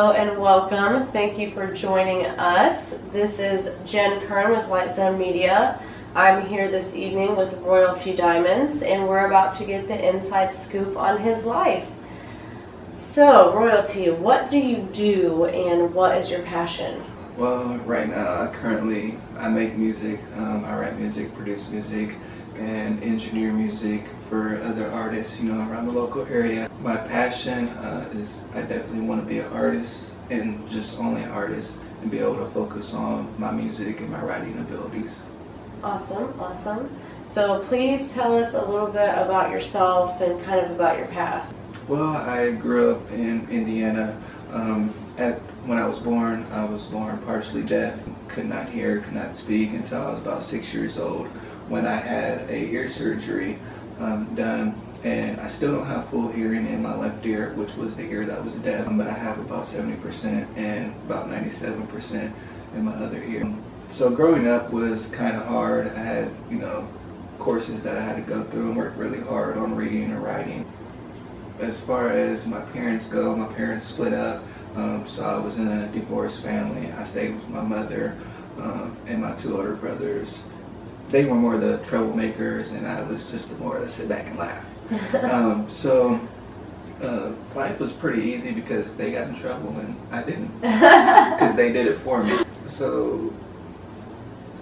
Hello and welcome. Thank you for joining us. This is Jen Kern with Light Zone Media. I'm here this evening with Royalty Dymondz, and we're about to get the inside scoop on his life. So, Royalty, what do you do and what is your passion? Well, right now, currently, I make music. I write music, produce music, and engineer music for other artists, around the local area. My passion is I definitely want to be an artist, and just only an artist, and be able to focus on my music and my writing abilities. Awesome. So please tell us a little bit about yourself and kind of about your past. Well, I grew up in Indiana. When I was born partially deaf, could not hear, could not speak until I was about 6 years old, when I had a ear surgery done, and I still don't have full hearing in my left ear, which was the ear that was deaf, but I have about 70% and about 97% in my other ear. So growing up was kind of hard. I had, courses that I had to go through and work really hard on reading and writing. As far as my parents go, my parents split up, so I was in a divorced family. I stayed with my mother and my two older brothers. They were more the troublemakers, and I was just more to sit back and laugh. So life was pretty easy because they got in trouble and I didn't, because they did it for me. So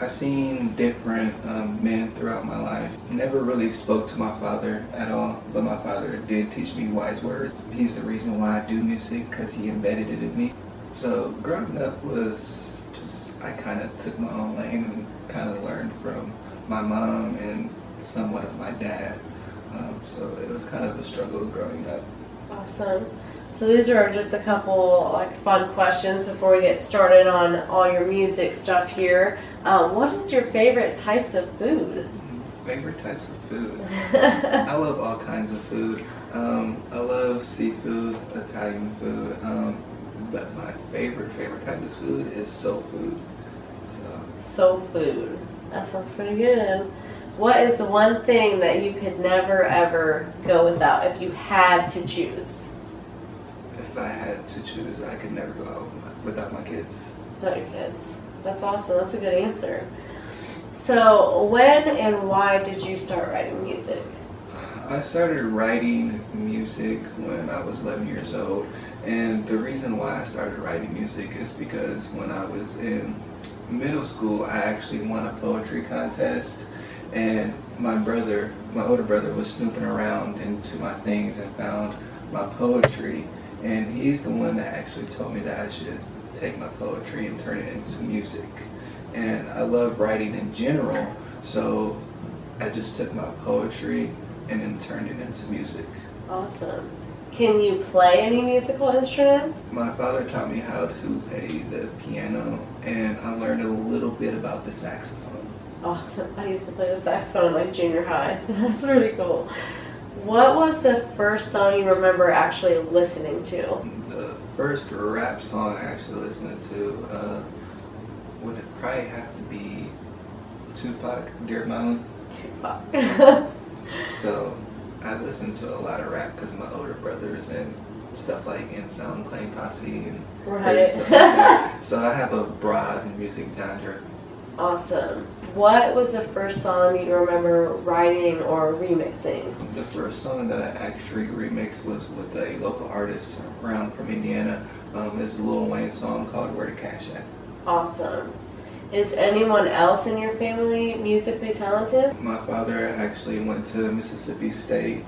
I've seen different men throughout my life. Never really spoke to my father at all, but my father did teach me wise words. He's the reason why I do music, because he embedded it in me. So growing up was just, I kind of took my own lane and kind of learned from my mom and somewhat of my dad. So it was kind of a struggle growing up. Awesome. So these are just a couple fun questions before we get started on all your music stuff here. What is your favorite types of food? Favorite types of food? I love all kinds of food. I love seafood, Italian food, but my favorite type of food is soul food. Soul food. That sounds pretty good. What is the one thing that you could never ever go without if you had to choose? If I had to choose, I could never go out without my kids. Without your kids. That's awesome. That's a good answer. So when and why did you start writing music? I started writing music when I was 11 years old, and the reason why I started writing music is because when I was in middle school, I actually won a poetry contest, and my older brother was snooping around into my things and found my poetry, and he's the one that actually told me that I should take my poetry and turn it into music. And I love writing in general, so I just took my poetry and then turned it into music. Awesome. Can you play any musical instruments? My father taught me how to play the piano, and I learned a little bit about the saxophone. Awesome. I used to play the saxophone in junior high, so that's really cool. What was the first song you remember actually listening to? The first rap song I actually listened to would it probably have to be Tupac, Dymondz. Tupac. So I listened to a lot of rap because of my older brothers and stuff like Sound Claim Posse and Right. stuff like that. So I have a broad music genre. Awesome. What was the first song you remember writing or remixing? The first song that I actually remixed was with a local artist around from Indiana. It's a Lil Wayne song called Where the Cash At. Awesome. Is anyone else in your family musically talented? My father actually went to Mississippi State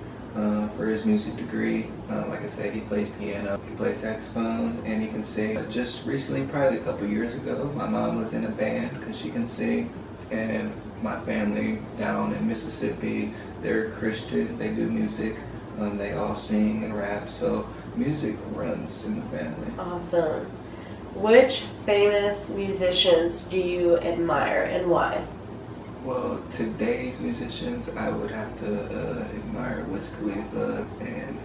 for his music degree. Like I said, he plays piano, he plays saxophone, and he can sing. Just recently, probably a couple years ago, my mom was in a band because she can sing. And my family down in Mississippi, they're Christian, they do music, they all sing and rap, so music runs in the family. Awesome. Which famous musicians do you admire and why? Well, today's musicians, I would have to admire Wiz Khalifa and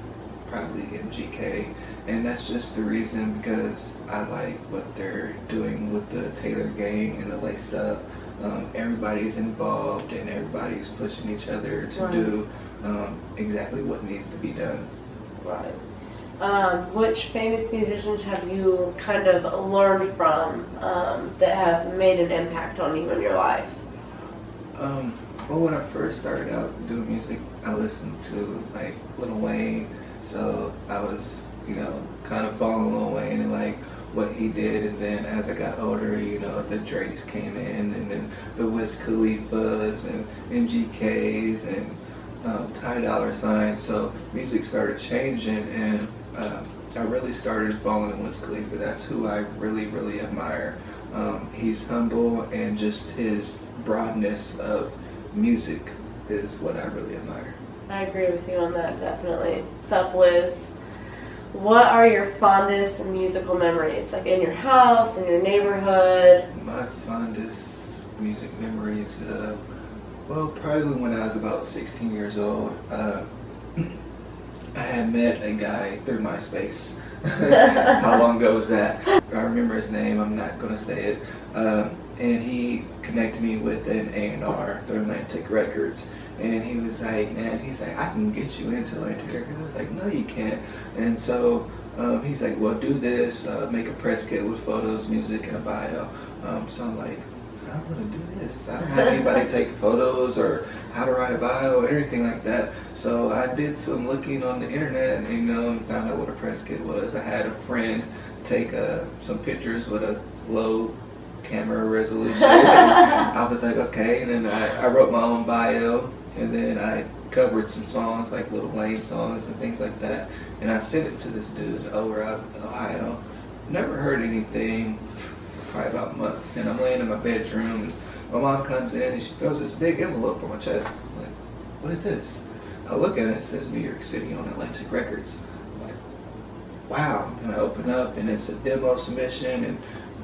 probably MGK, and that's just the reason because I like what they're doing with the Taylor Gang and the Lace Up. Everybody's involved and everybody's pushing each other to do exactly what needs to be done. Right. Which famous musicians have you kind of learned from that have made an impact on you in your life? Well, when I first started out doing music, I listened to like Lil Wayne, so I was, kind of following Lil Wayne and like what he did. And then as I got older, the Drakes came in, and then the Wiz Khalifas and MGKs and Ty Dolla $ign. So music started changing, and I really started following Wiz Khalifa. That's who I really, really admire. He's humble, and just his broadness of music is what I really admire. I agree with you on that, definitely. What's up, Wiz? What are your fondest musical memories? Like in your house, in your neighborhood? My fondest music memories, well, probably when I was about 16 years old. I had met a guy through MySpace. How long ago was that? I remember his name, I'm not going to say it. And he connected me with an A&R through Atlantic Records. And he was like, I can get you into Atlantic Records. I was like, no, you can't. And so he's like, well, do this, make a press kit with photos, music, and a bio. So I'm like, I'm gonna do this. I don't have anybody take photos or how to write a bio or anything like that. So I did some looking on the internet, and found out what a press kit was. I had a friend take some pictures with a low camera resolution. I was like, okay, and then I wrote my own bio, and then I covered some songs like Lil Wayne songs and things like that, and I sent it to this dude over out in Ohio. Never heard anything for probably about months, and I'm laying in my bedroom, and my mom comes in and she throws this big envelope on my chest. I'm like, what is this? I look at it, it says New York City on Atlantic Records. I'm like, wow. And I open up, and it's a demo submission, and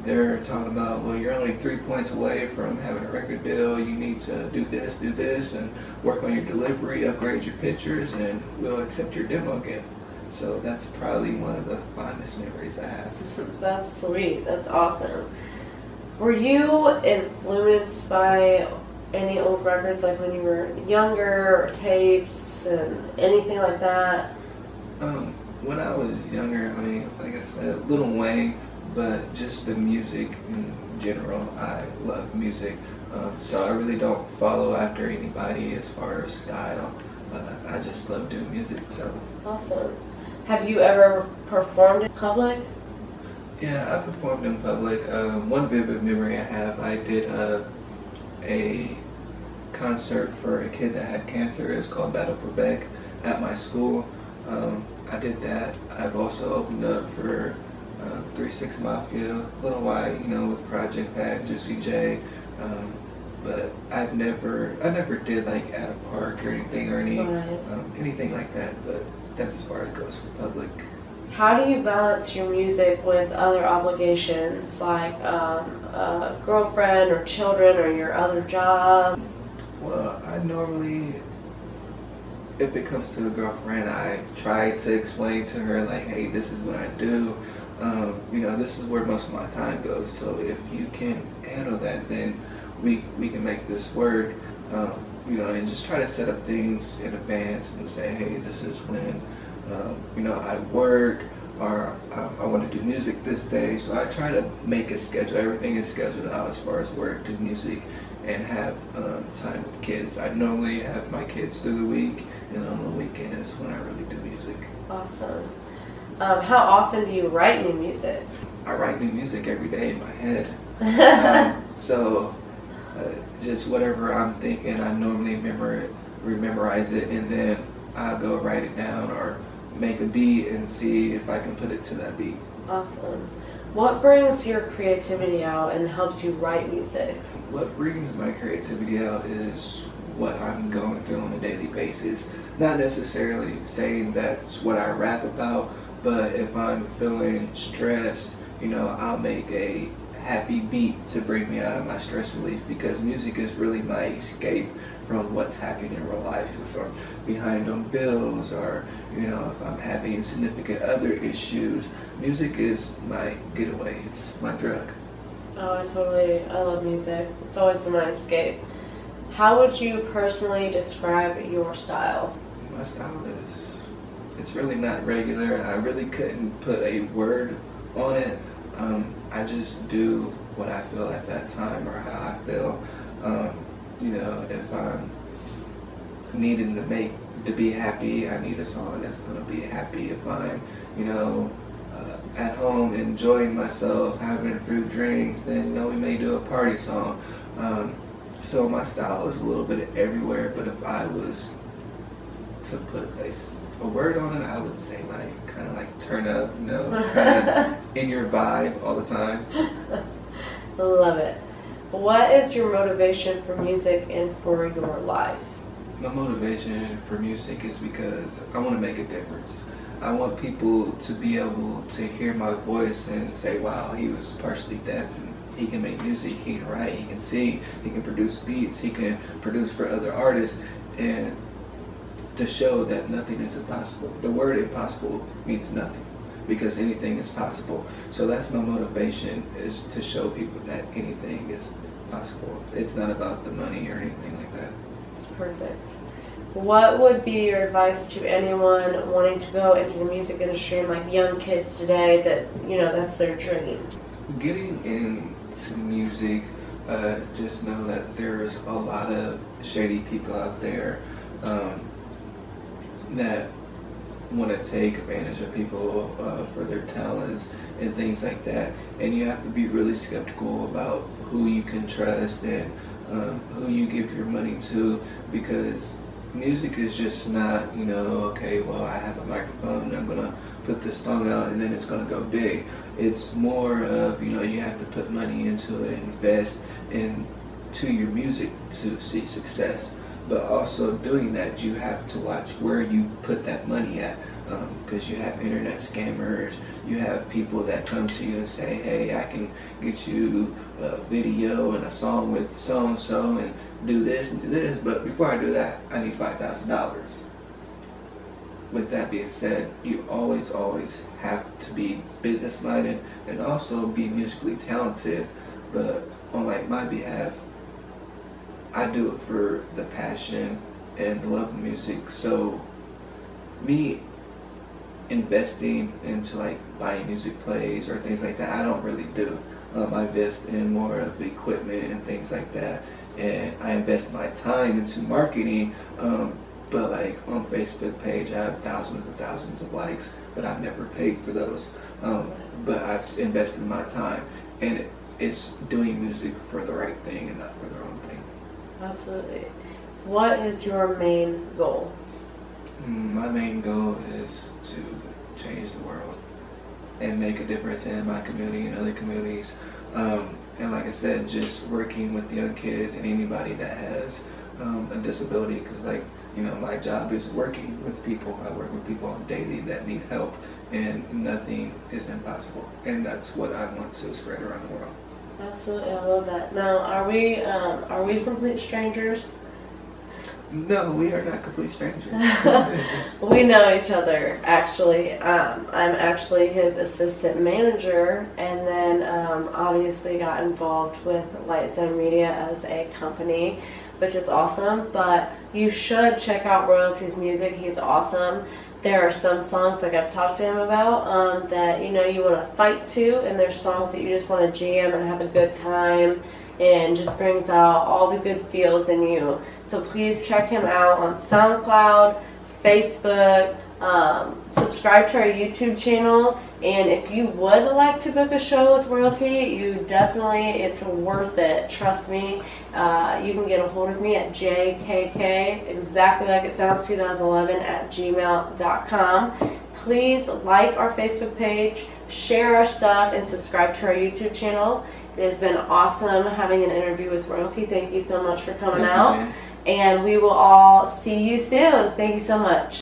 they're talking about, well, you're only 3 points away from having a record deal. You need to do this, and work on your delivery, upgrade your pictures, and we'll accept your demo again. So that's probably one of the fondest memories I have. That's sweet. That's awesome. Were you influenced by any old records, like when you were younger, or tapes, and anything like that? When I was younger, like I said, Lil Wayne, but just the music in general. I love music, so I really don't follow after anybody as far as style. I just love doing music. So awesome. Have you ever performed in public? Yeah, I performed in public. One vivid memory I have, I did a concert for a kid that had cancer. It's called Battle for Beck at my school. I did that. I've also opened up for 3-6 Mafia, Little White, with Project Pat, Juicy J, but I never did like at a park or anything or anything like that. But that's as far as goes for public. How do you balance your music with other obligations, like a girlfriend or children or your other job? Well, I normally, if it comes to a girlfriend, I try to explain to her like, hey, this is what I do. This is where most of my time goes. So if you can handle that, then we can make this work. And just try to set up things in advance and say, hey, this is when I work, or I want to do music this day. So I try to make a schedule. Everything is scheduled out as far as work, do music, and have time with kids. I normally have my kids through the week, and on the weekends when I really do music. Awesome. How often do you write new music? I write new music every day in my head. Just whatever I'm thinking, I normally memorize it, and then I'll go write it down or make a beat and see if I can put it to that beat. Awesome. What brings your creativity out and helps you write music? What brings my creativity out is what I'm going through on a daily basis. Not necessarily saying that's what I rap about, but if I'm feeling stressed, I'll make a happy beat to bring me out of my stress relief, because music is really my escape from what's happening in real life. If I'm behind on bills, or if I'm having significant other issues, music is my getaway. It's my drug. Oh, I love music. It's always been my escape. How would you personally describe your style? My style is it's really not regular. I really couldn't put a word on it. I just do what I feel at that time or how I feel. You know, if I'm needing to be happy, I need a song that's gonna be happy. If I'm, you know, at home enjoying myself, having fruit drinks, then, you know, we may do a party song. So my style is a little bit everywhere, but if I was to put a word on it, I would say like kind of like turn up, you know, kind of in your vibe all the time. Love it. What is your motivation for music and for your life? My motivation for music is because I want to make a difference. I want people to be able to hear my voice and say, wow, he was partially deaf and he can make music, he can write, he can sing, he can produce beats, he can produce for other artists, and to show that nothing is impossible. The word impossible means nothing because anything is possible. So that's my motivation, is to show people that anything is possible. It's not about the money or anything like that. It's perfect. What would be your advice to anyone wanting to go into the music industry and like young kids today that, you know, that's their dream? Getting into music, just know that there's a lot of shady people out there that want to take advantage of people for their talents and things like that. And you have to be really skeptical about who you can trust and who you give your money to, because music is just not, you know, okay, well, I have a microphone and I'm gonna put this song out and then it's gonna go big. It's more of, you know, you have to put money into it, invest into your music to see success. But also doing that, you have to watch where you put that money at, because you have internet scammers, you have people that come to you and say, hey, I can get you a video and a song with so-and-so and do this and do this, but before I do that, I need $5,000. With that being said, you always have to be business-minded and also be musically talented. But on like my behalf, I do it for the passion and the love of music. So me investing into like buying music plays or things like that, I don't really do. I invest in more of equipment and things like that, and I invest my time into marketing. But like on Facebook page, I have thousands of likes, but I've never paid for those. But I've invested my time, and it's doing music for the right thing and not for the wrong thing. Absolutely. What is your main goal? My main goal is to change the world and make a difference in my community and other communities. And like I said, just working with young kids and anybody that has a disability, because like, you know, my job is working with people. I work with people on daily that need help, and nothing is impossible. And that's what I want to spread around the world. Absolutely, I love that. Now, are we complete strangers? No, we are not complete strangers. We know each other, actually. I'm actually his assistant manager, and then obviously got involved with Light Zone Media as a company, which is awesome. But you should check out Royalty's music. He's awesome. There are some songs like I've talked to him about that, you know, you want to fight to, and there's songs that you just want to jam and have a good time, and just brings out all the good feels in you. So please check him out on SoundCloud, Facebook, subscribe to our YouTube channel, and if you would like to book a show with Royalty, it's worth it. Trust me. You can get a hold of me at jkk, exactly like it sounds, 2011 at gmail.com. Please like our Facebook page, share our stuff, and subscribe to our YouTube channel. It has been awesome having an interview with Royalty. Thank you so much for coming out. And we will all see you soon. Thank you so much.